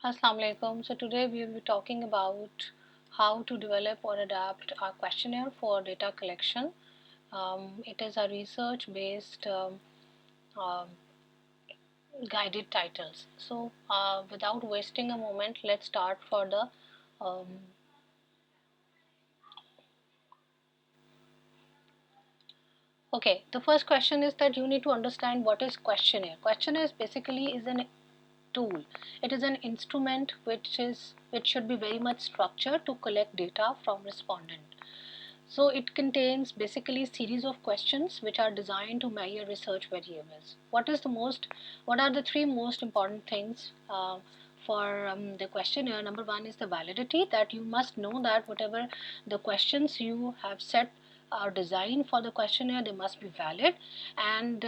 Assalamu alaikum. So today we will be talking about how to develop or adapt a questionnaire for data collection. It is a research-based um, guided titles. So without wasting a moment, let's start for the um, okay. The first question is that you need to understand what is questionnaire. Questionnaire is basically is an tool. It is an instrument which should be very much structured to collect data from respondent. So it contains basically a series of questions which are designed to measure research variables. What are the three most important things for the questionnaire? Number one is the validity, that you must know that whatever the questions you have set are designed for the questionnaire, they must be valid, and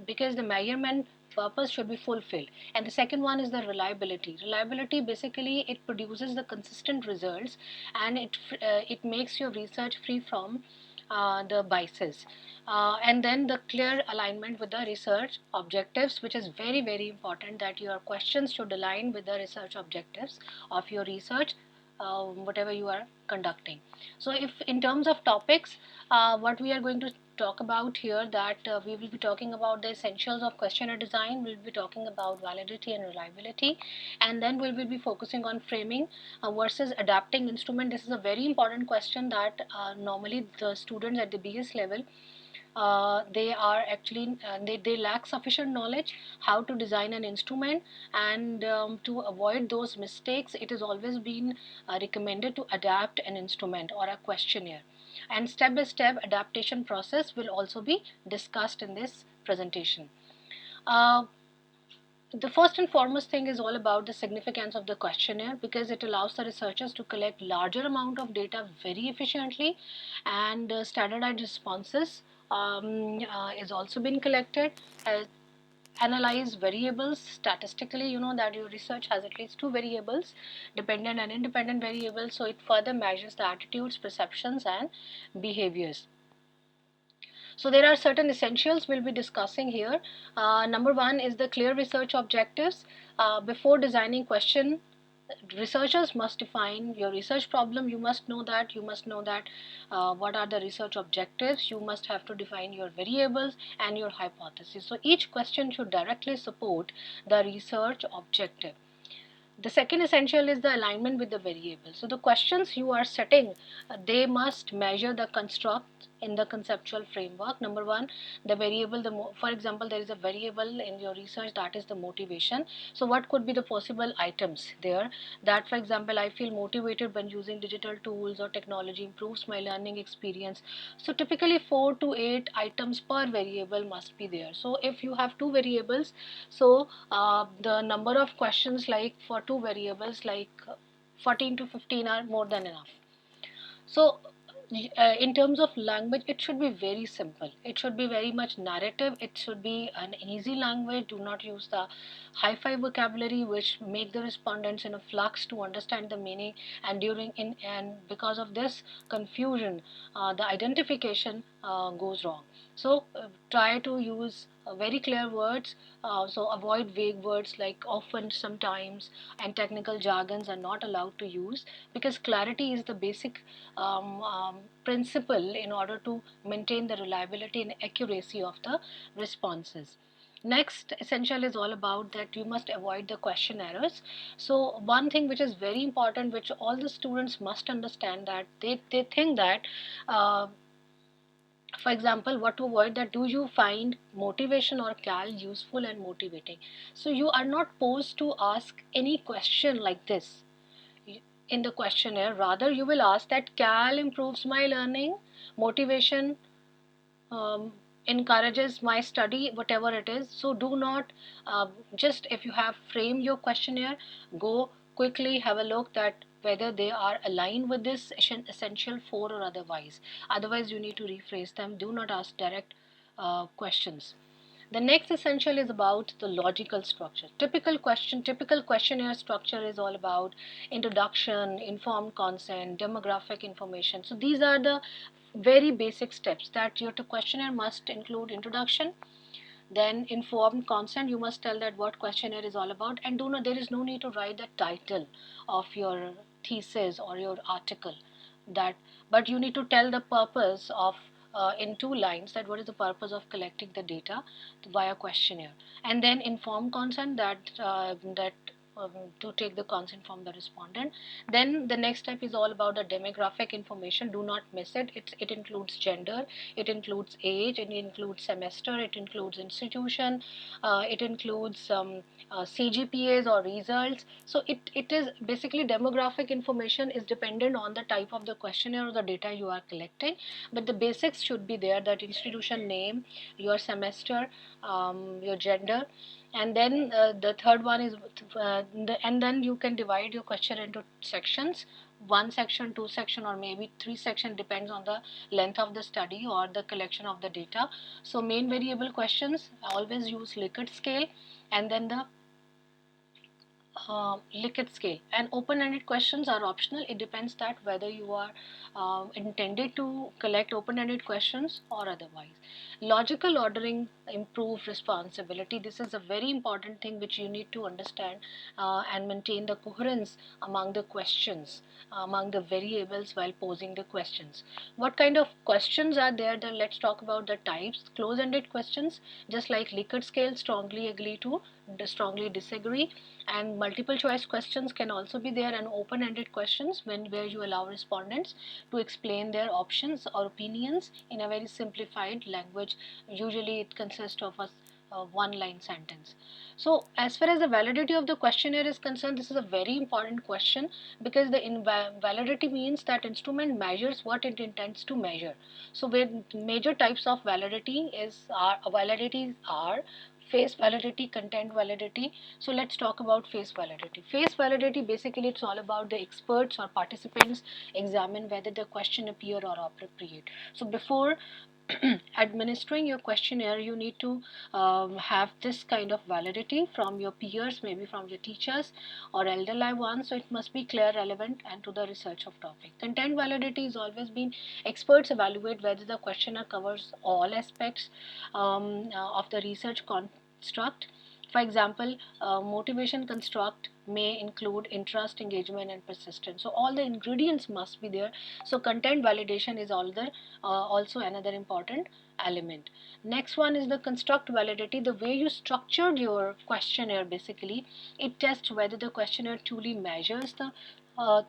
because the measurement purpose should be fulfilled. And the second one is the reliability. Basically it produces the consistent results, and it makes your research free from the biases, and then the clear alignment with the research objectives, which is very important, that your questions should align with the research objectives of your research, whatever you are conducting. So if in terms of topics, what we are going to talk about here, that we will be talking about the essentials of questionnaire design, we'll be talking about validity and reliability, and then we will be focusing on framing versus adapting instrument. This is a very important question that normally the students at the BS level, they are actually they lack sufficient knowledge how to design an instrument, and to avoid those mistakes, it has always been recommended to adapt an instrument or a questionnaire, and step by step adaptation process will also be discussed in this presentation. uh, the first and foremost thing is all about the significance of the questionnaire, because it allows the researchers to collect larger amount of data very efficiently, and standardized responses is also been collected, uh, analyze variables statistically. You know that your research has at least two variables, dependent and independent variables, so it further measures the attitudes, perceptions, and behaviors. So there are certain essentials we'll be discussing here. Number one is the clear research objectives. Before designing question, researchers must define your research problem. You must know that what are the research objectives. You must have to define your variables and your hypothesis. So each question should directly support the research objective. The second essential is the alignment with the variable. So the questions you are setting, they must measure the construct in the conceptual framework. Number one, the variable, for example, there is a variable in your research, that is the motivation. So what could be the possible items there? That, for example, I feel motivated when using digital tools or technology improves my learning experience. So typically 4 to 8 items per variable must be there. So if you have two variables, so the number of questions like for two variables like 14 to 15 are more than enough. So in terms of language, it should be very simple, it should be very much narrative, it should be an easy language. Do not use the high-fi vocabulary which make the respondents in a flux to understand the meaning, and because of this confusion, the identification goes wrong. So try to use very clear words, so avoid vague words like often, sometimes, and technical jargons are not allowed to use, because clarity is the basic principle in order to maintain the reliability and accuracy of the responses. Next essential is all about that you must avoid the question errors. So one thing which is very important, which all the students must understand, that they think that for example, what to avoid, that do you find motivation or cal useful and motivating. So you are not posed to ask any question like this in the questionnaire. Rather you will ask that cal improves my learning, motivation um, encourages my study, whatever it is. So do not just, if you have framed your questionnaire, go quickly have a look that whether they are aligned with this essential four or otherwise. Otherwise you need to rephrase them. Do not ask direct questions. The next essential is about the logical structure. Typical questionnaire structure is all about introduction, informed consent, demographic information. So these are the very basic steps that your questionnaire must include: introduction, Then informed consent, you must tell that what questionnaire is all about, and there is no need to write the title of your thesis or your article, that, but you need to tell the purpose of, in 2 lines, that what is the purpose of collecting the data via questionnaire. And then informed consent, that to take the consent from the respondent. Then the next step is all about the demographic information. Do not miss it. It includes gender, it includes age, it includes semester, it includes institution, it includes CGPAs or results. So it is basically, demographic information is dependent on the type of the questionnaire or the data you are collecting, but the basics should be there, that institution name, your semester, your gender. And then the third one is, and then you can divide your question into sections, 1 section, 2 section, or maybe 3 section, depends on the length of the study or the collection of the data. So main variable questions, always use Likert scale, and then the Likert scale. And open-ended questions are optional. It depends that whether you are intended to collect open-ended questions or otherwise. Logical ordering improve responsibility. This is a very important thing which you need to understand, and maintain the coherence among the questions, among the variables while posing the questions. What kind of questions are there? Then let's talk about the types. Close-ended questions, just like Likert scale, strongly agree to, strongly disagree. And multiple choice questions can also be there, and open-ended questions, where you allow respondents to explain their options or opinions in a very simplified language. Usually it consists of a 1 line sentence. So as far as the validity of the questionnaire is concerned, this is a very important question, because the validity means that instrument measures what it intends to measure. So where major types of validity validities are face validity, content validity. So let's talk about face validity. Face validity, basically it's all about the experts or participants examine whether the question appear or appropriate. So before administering your questionnaire, you need to have this kind of validity from your peers, maybe from your teachers or elderly ones. So it must be clear, relevant, and to the research of topic. Content validity is always been, experts evaluate whether the questionnaire covers all aspects of the research construct. For example, motivation construct may include interest, engagement, and persistence. So all the ingredients must be there. So content validation is also another important element. Next one is the construct validity. The way you structured your questionnaire, basically it tests whether the questionnaire truly measures the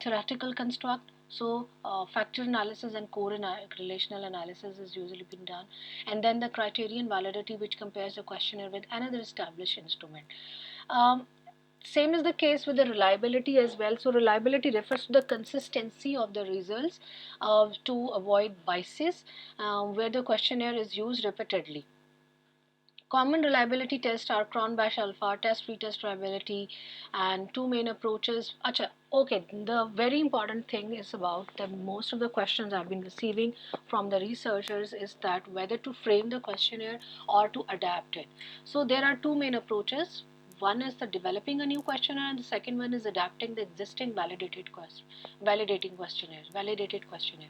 theoretical construct. So factor analysis and relational analysis is usually been done. And then the criterion validity, which compares the questionnaire with another established instrument. um, Same is the case with the reliability as well. So reliability refers to the consistency of the results, to avoid biases, where the questionnaire is used repeatedly. Common reliability tests are Cron-Bash alpha, test-retest reliability, and 2 main approaches. Acha, okay, the very important thing is about the most of the questions I've been receiving from the researchers is that whether to frame the questionnaire or to adapt it. So there are 2 main approaches. One is the developing a new questionnaire, and the second one is adapting the existing validated validated questionnaire.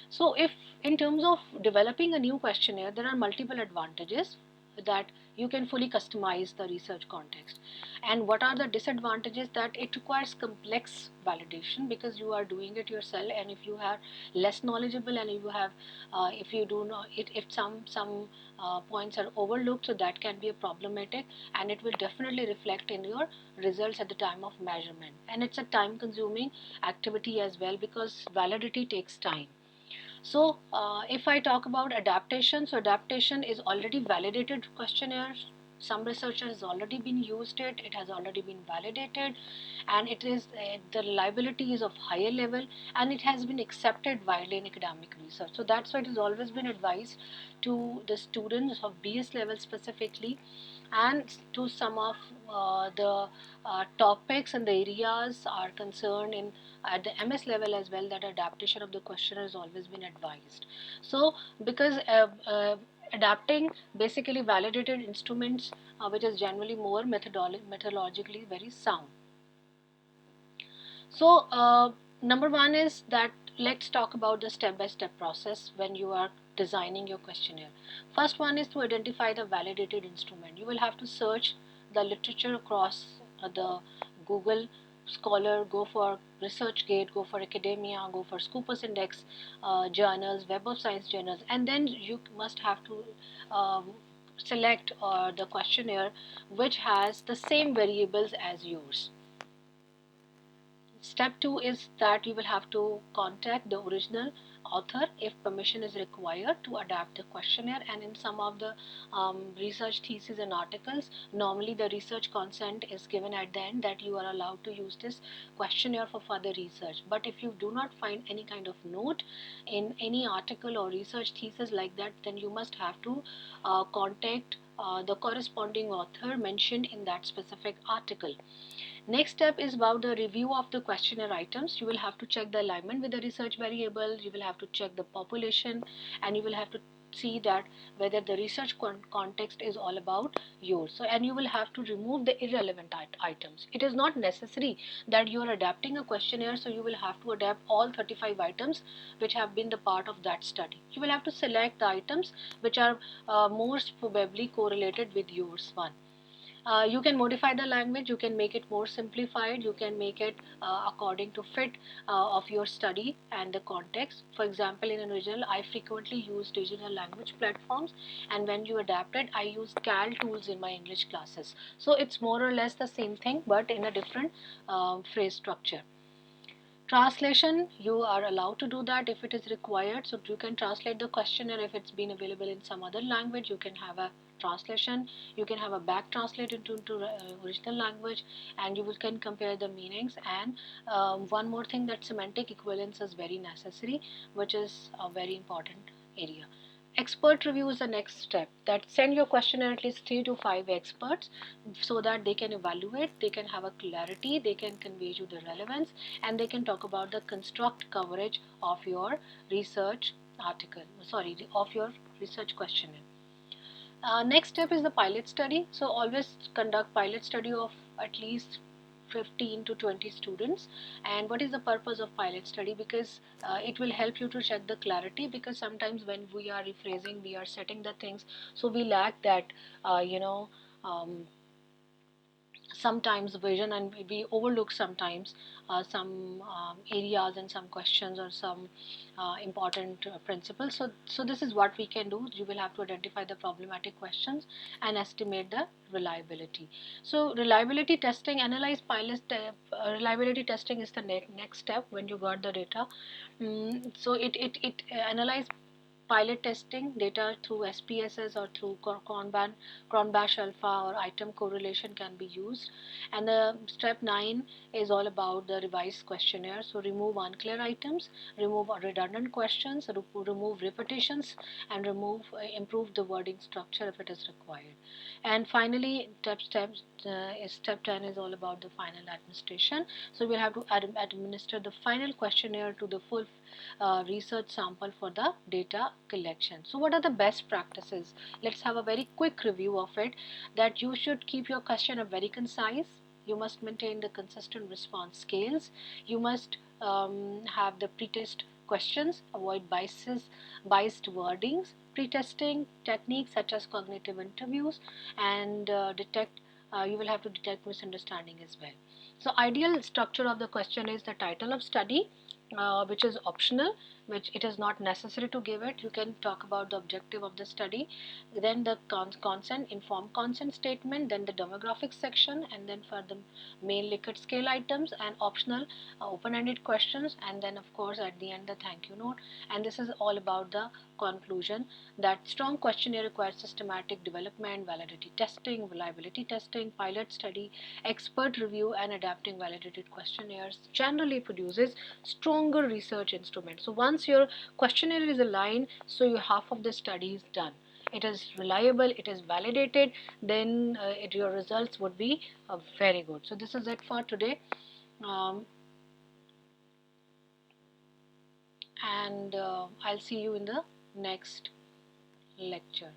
So if, in terms of developing a new questionnaire, there are multiple advantages, that you can fully customize the research context. And what are the disadvantages? That it requires complex validation, because you are doing it yourself, and if you are less knowledgeable, and you have if you do not it, if some points are overlooked, so that can be a problematic, and it will definitely reflect in your results at the time of measurement. And it's a time consuming activity as well, because validity takes time. So if I talk about adaptation, so adaptation is already validated questionnaires. Some researchers has already been used it. It has already been validated, and it is the reliability is of higher level, and it has been accepted widely in academic research. So that's why it has always been advised to the students of BS level specifically, and to some of the topics and the areas are concerned in at the MS level as well, that adaptation of the questionnaire has always been advised. So because adapting basically validated instruments, which is generally more methodologically very sound. So number one is that let's talk about the step-by-step process when you are designing your questionnaire. First one is to identify the validated instrument. You will have to search the literature across the Google Scholar, go for ResearchGate, go for academia, go for Scopus Index journals, Web of Science journals, and then you must have to select the questionnaire which has the same variables as yours. Step 2 is that you will have to contact the original author if permission is required to adapt the questionnaire. And in some of the research theses and articles, normally the research consent is given at the end that you are allowed to use this questionnaire for further research. But if you do not find any kind of note in any article or research thesis like that, then you must have to contact the corresponding author mentioned in that specific article. Next step is about the review of the questionnaire items. You will have to check the alignment with the research variable, you will have to check the population, and you will have to see that whether the research context is all about yours. So, and you will have to remove the irrelevant items. It is not necessary that you are adapting a questionnaire, so you will have to adapt all 35 items which have been the part of that study. You will have to select the items which are most probably correlated with yours one. You can modify the language, you can make it more simplified, you can make it according to fit of your study and the context. For example, in an original, I frequently use regional language platforms, and when you adapt it, I use CAL tools in my English classes. So it's more or less the same thing, but in a different phrase structure. Translation, you are allowed to do that if it is required. So you can translate the questionnaire if it's been available in some other language. You can have a translation, you can have a back translated into original language, and you can compare the meanings. And one more thing, that semantic equivalence is very necessary, which is a very important area. Expert review is the next step. That send your questionnaire at least 3 to 5 experts so that they can evaluate, they can have a clarity, they can convey you the relevance, and they can talk about the construct coverage of your research article, of your research questionnaire. Next step is the pilot study. So always conduct pilot study of at least 15 to 20 students. And what is the purpose of pilot study? Because it will help you to check the clarity, because sometimes when we are rephrasing, we are setting the things, so we lack that sometimes vision, and we overlook sometimes some areas and some questions or some important principles. So this is what we can do. You will have to identify the problematic questions and estimate the reliability. So reliability testing, analyze pilot reliability testing is the next step when you got the data. So it analyze pilot testing data through SPSS or through Cronbach alpha or item correlation can be used. And the step 9 is all about the revised questionnaire. So remove unclear items, remove redundant questions, remove repetitions, and improve the wording structure if it is required. And finally, step 10 is all about the final administration. So we'll have to administer the final questionnaire to the full research sample for the data collection. So what are the best practices? Let's have a very quick review of it. That you should keep your questionnaire very concise. You must maintain the consistent response scales. You must have the pretest questions, avoid biased wordings, pretesting techniques such as cognitive interviews, and you will have to detect misunderstanding as well. So ideal structure of the question is the title of study, which is optional, which it is not necessary to give it. You can talk about the objective of the study, then the consent, informed consent statement, then the demographic section, and then for the main Likert scale items, and optional open-ended questions, and then of course at the end the thank you note. And this is all about the conclusion, that strong questionnaire requires systematic development, validity testing, reliability testing, pilot study, expert review, and adapting validated questionnaires generally produces stronger research instruments. So once your questionnaire is aligned, so your half of the study is done. It is reliable, it is validated, then your results would be very good. So this is it for today. And I'll see you in the next lecture.